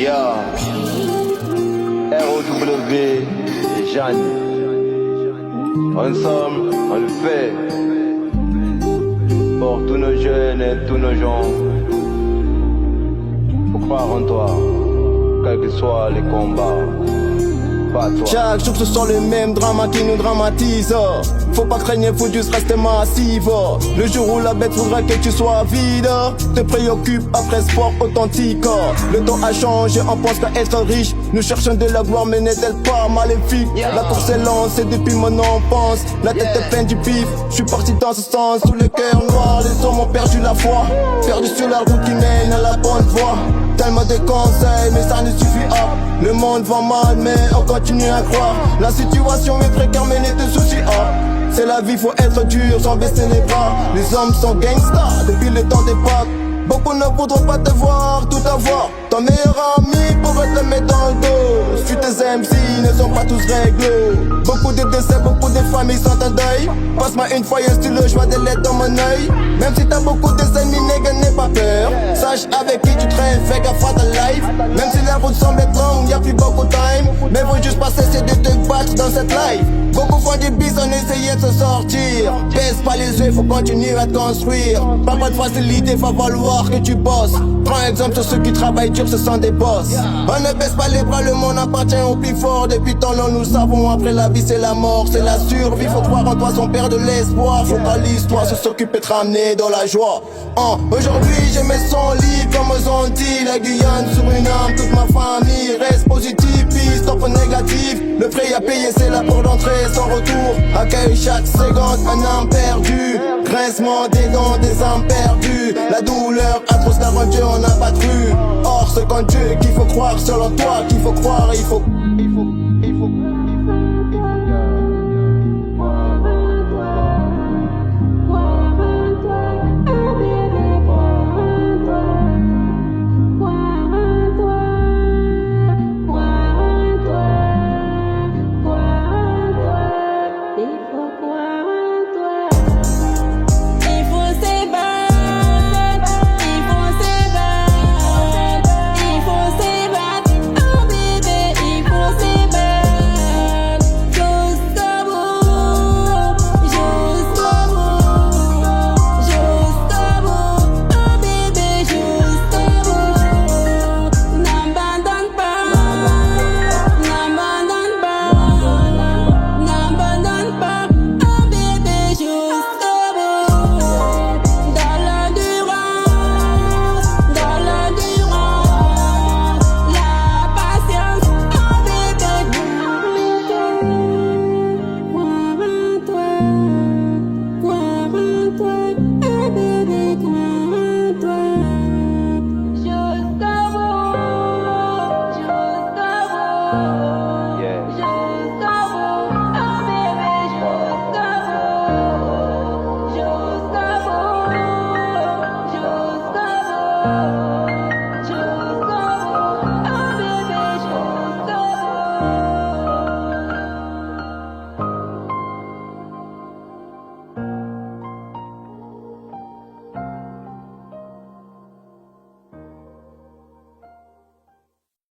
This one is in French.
Yeah, ROW et Jeanne. Ensemble, on le fait. Pour tous nos jeunes et tous nos gens. Faut croire en toi, quels que soient les combats. Chaque jour ce sont les mêmes dramas qui nous dramatisent. Faut pas craigner, faut juste rester massive. Le jour où la bête voudra que tu sois vide, te préoccupe après sport authentique. Le temps a changé, on pense qu'à être riche. Nous cherchons de la gloire mais n'est-elle pas maléfique? La course est lancée depuis mon enfance. La tête est pleine du bif, je suis parti dans ce sens. Sous le cœur noir, les hommes ont perdu la foi. Perdu sur la route qui mène à la bonne voie. Tellement de conseils mais ça ne suffit pas. Le monde va mal mais on continue à croire. La situation est précaire mais ne te soucie pas. C'est la vie, faut être dur sans baisser les bras. Les hommes sont gangsters depuis le temps des Pâques. Beaucoup ne voudront pas te voir tout avoir. Ton meilleur ami pourrait te mettre dans le dos. Si tes MC ne sont pas tous réglo. Beaucoup de décès, beaucoup de familles sont en deuil. Passe-moi une fois un stylo, je vois des lettres dans mon oeil. Même si t'as beaucoup d'ennemis, nègre, n'aie pas peur. Sache avec qui tu traînes, fais gaffe à ta life. Même si la route semble être longue, y'a plus beaucoup de time. Mais faut juste pas cesser de te battre dans cette life. Beaucoup font du bis en essayant de se sortir. Baisse pas les yeux, faut continuer à te construire. Pas de facilité, faut valoir que tu bosses. Prends exemple sur ceux qui travaillent dur, ce sont des boss. On ne baisse pas les bras, le monde appartient au plus fort. Depuis tant long nous savons, après la vie c'est la mort, c'est la survie. Faut croire en toi, son père de l'espoir. Faut pas l'histoire se s'occuper de te ramener dans la joie. Aujourd'hui j'ai mes sons libres comme aux Antilles. La Guyane sur une arme, toute ma famille reste positive, piste stop négatif. Le prix à payer c'est la porte d'entrée sans retour. Accueille chaque seconde un âme perdu. Grincement des dents, des âmes perdues. La douleur atroce car en Dieu on n'a pas cru. Or c'est qu'en Dieu qu'il faut croire, selon toi qu'il faut croire, il faut